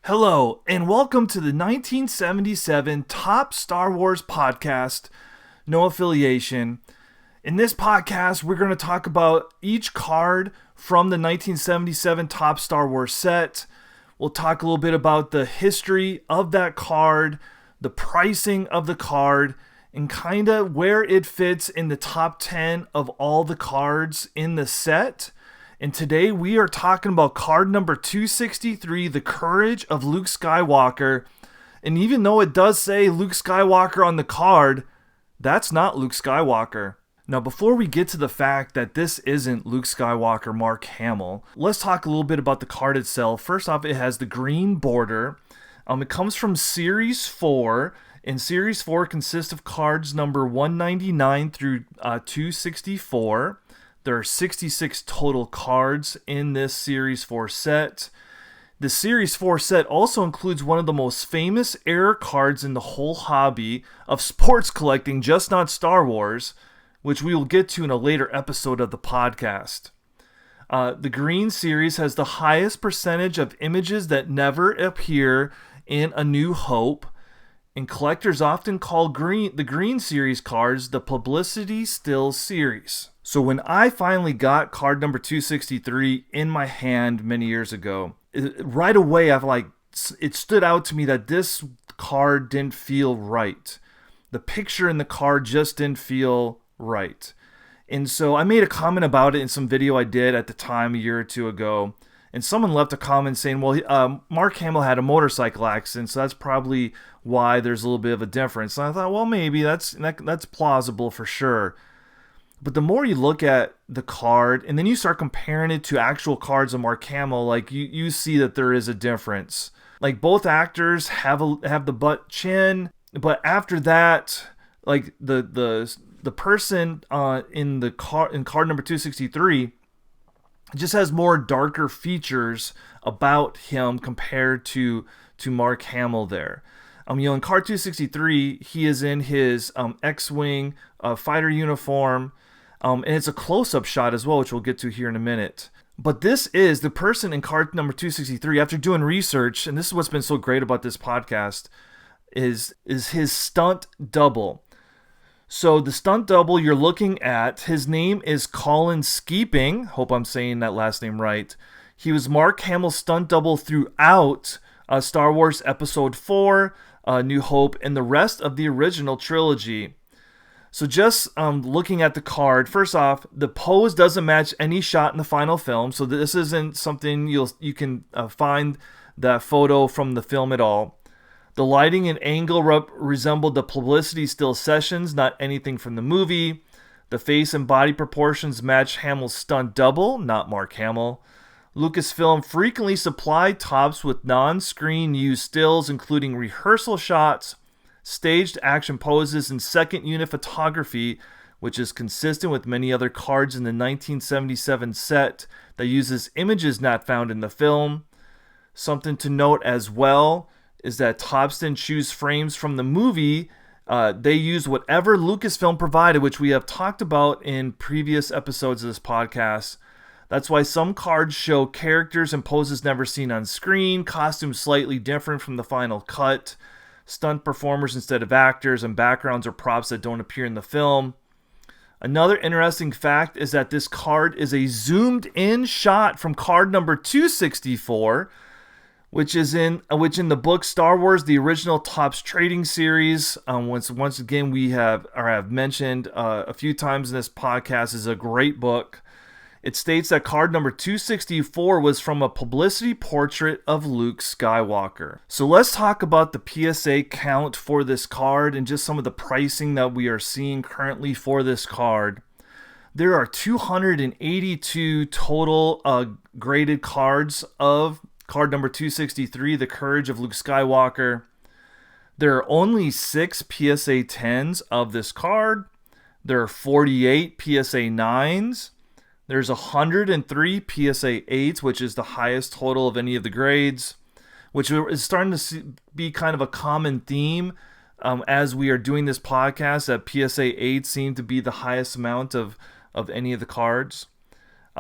Hello, and welcome to the 1977 Top Star Wars Podcast, no affiliation. In this podcast, we're going to talk about each card from the 1977 Top Star Wars set. We'll talk a little bit about the history of that card, the pricing of the card, and kind of where it fits in the top 10 of all the cards in the set. And today we are talking about card number 263, the Courage of Luke Skywalker. And even though it does say Luke Skywalker on the card, that's not Luke Skywalker. Now, before we get to the fact that this isn't Luke Skywalker, Mark Hamill, let's talk a little bit about the card itself. First off, it has the green border. It comes from Series 4, and Series 4 consists of cards number 199 through 264. There are 66 total cards in this Series 4 set. The Series 4 set also includes one of the most famous error cards in the whole hobby of sports collecting, just not Star Wars, which we will get to in a later episode of the podcast. The green series has the highest percentage of images that never appear in A New Hope, and collectors often call the green series cards the Publicity Still series. So when I finally got card number 263 in my hand many years ago, right away it stood out to me that this card didn't feel right. The picture in the card just didn't feel right. And so I made a comment about it in some video I did at the time a year or two ago. And someone left a comment saying, well, Mark Hamill had a motorcycle accident, so that's probably why there's a little bit of a difference. And I thought, well, maybe that's plausible for sure. But the more you look at the card, and then you start comparing it to actual cards of Mark Hamill, like you see that there is a difference. Like both actors have the butt chin, but after that, like the person in card number 263 just has more darker features about him compared to Mark Hamill there. In card 263, he is in his X-Wing fighter uniform, and it's a close-up shot as well, which we'll get to here in a minute. But this is the person in card number 263, after doing research, and this is what's been so great about this podcast, is his stunt double. So the stunt double you're looking at, his name is Colin Skeeping. Hope I'm saying that last name right. He was Mark Hamill's stunt double throughout Star Wars Episode 4, New Hope, and the rest of the original trilogy. So just looking at the card, first off, the pose doesn't match any shot in the final film. So this isn't something you can find that photo from the film at all. The lighting and angle resembled the Publicity Still sessions, not anything from the movie. The face and body proportions match Hamill's stunt double, not Mark Hamill. Lucasfilm frequently supplied tops with non-screen used stills, including rehearsal shots, staged action poses, and second unit photography, which is consistent with many other cards in the 1977 set that uses images not found in the film. Something to note as well is that tops didn't choose frames from the movie. They used whatever Lucasfilm provided, which we have talked about in previous episodes of this podcast. That's why some cards show characters and poses never seen on screen, costumes slightly different from the final cut, stunt performers instead of actors, and backgrounds or props that don't appear in the film. Another interesting fact is that this card is a zoomed in shot from card number 264, which in the book Star Wars: The Original Topps Trading Series, once again we have mentioned a few times in this podcast, is a great book. It states that card number 264 was from a publicity portrait of Luke Skywalker. So let's talk about the PSA count for this card and just some of the pricing that we are seeing currently for this card. There are 282 total graded cards of card number 263, the Courage of Luke Skywalker. There are only 6 PSA 10s of this card. There are 48 PSA 9s. There's 103 PSA 8s, which is the highest total of any of the grades, which is starting to be kind of a common theme as we are doing this podcast, that PSA 8s seem to be the highest amount of any of the cards.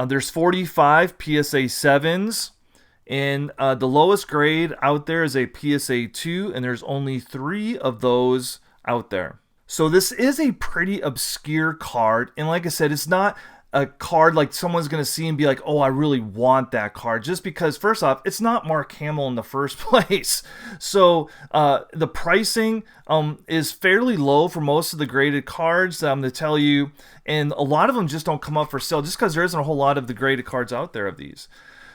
There's 45 PSA 7s, And the lowest grade out there is a PSA 2, and there's only 3 of those out there. So this is a pretty obscure card, and like I said, it's not a card like someone's going to see and be like, oh, I really want that card, just because, first off, it's not Mark Hamill in the first place. So the pricing is fairly low for most of the graded cards that I'm going to tell you, and a lot of them just don't come up for sale just because there isn't a whole lot of the graded cards out there of these.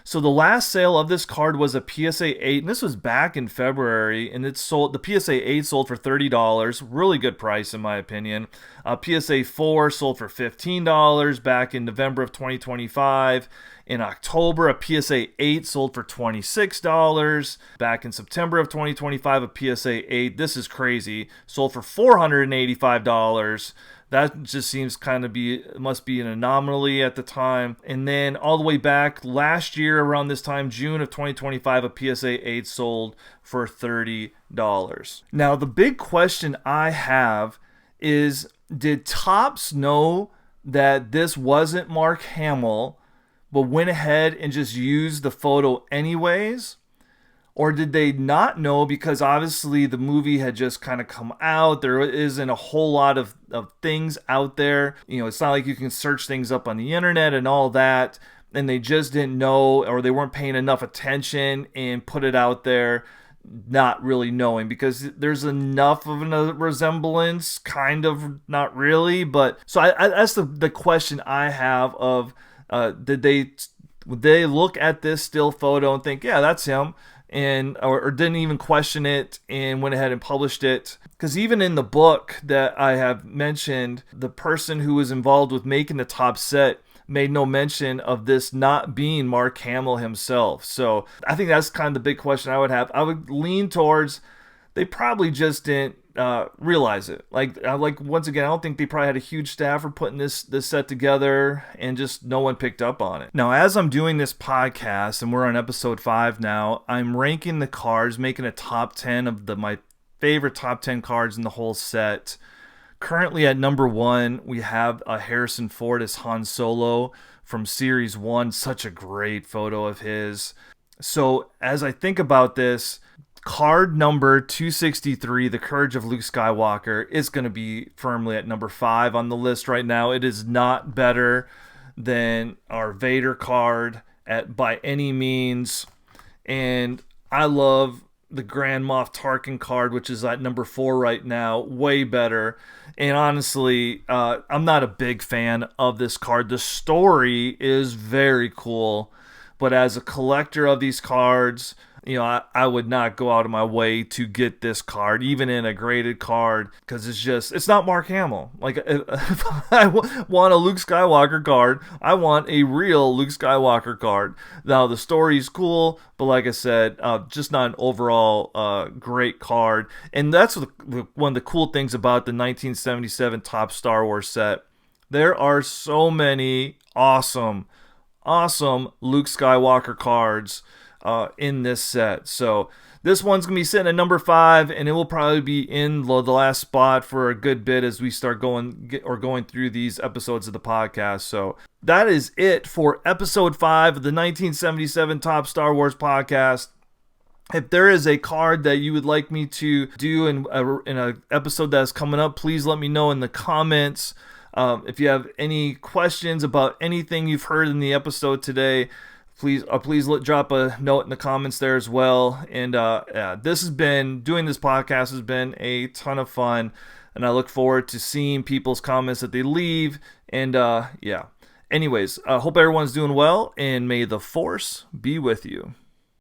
So the last sale of this card was a PSA 8, and this was back in February, and it sold. The PSA 8 sold for $30, really good price in my opinion. PSA 4 sold for $15 back in November of 2025. In October, a PSA 8 sold for $26. Back in September of 2025, a PSA 8, this is crazy, sold for $485. That just seems must be an anomaly at the time. And then all the way back last year around this time, June of 2025, a PSA 8 sold for $30. Now, the big question I have is, did Topps know that this wasn't Mark Hamill, but went ahead and just used the photo anyways? Or did they not know because obviously the movie had just kind of come out? There isn't a whole lot of things out there. You know, it's not like you can search things up on the internet and all that. And they just didn't know, or they weren't paying enough attention and put it out there not really knowing, because there's enough of a resemblance, kind of, not really. But so that's the question I have of, would they look at this still photo and think, yeah, that's him? And or didn't even question it and went ahead and published it. Because even in the book that I have mentioned, the person who was involved with making the top set made no mention of this not being Mark Hamill himself. So I think that's kind of the big question I would have. I would lean towards they probably just didn't realize it. Like once again, I don't think they probably had a huge staff for putting this set together, and just no one picked up on it. Now, as I'm doing this podcast, and we're on episode 5 now, I'm ranking the cards, making a top 10 of my favorite top 10 cards in the whole set. Currently at number 1, we have a Harrison Ford as Han Solo from Series 1. Such a great photo of his. So as I think about this, card number 263, the Courage of Luke Skywalker, is going to be firmly at number 5 on the list right now. It is not better than our Vader card by any means. And I love the Grand Moff Tarkin card, which is at number 4 right now. Way better. And honestly, I'm not a big fan of this card. The story is very cool, but as a collector of these cards, you know, I would not go out of my way to get this card, even in a graded card, because it's not Mark Hamill. Like, if I want a Luke Skywalker card, I want a real Luke Skywalker card. Now, the story's cool, but like I said, just not an overall great card. And that's one of the cool things about the 1977 Topps Star Wars set. There are so many awesome Luke Skywalker cards in this set. So this one's gonna be sitting at number 5, and it will probably be in the last spot for a good bit as we start going through these episodes of the podcast. So that is it for episode 5 of the 1977 Top Star Wars podcast. If there is a card that you would like me to do in an episode that's coming up, please let me know in the comments. If you have any questions about anything you've heard in the episode today, please drop a note in the comments there as well. And doing this podcast has been a ton of fun, and I look forward to seeing people's comments that they leave. And anyways, I hope everyone's doing well, and may the Force be with you.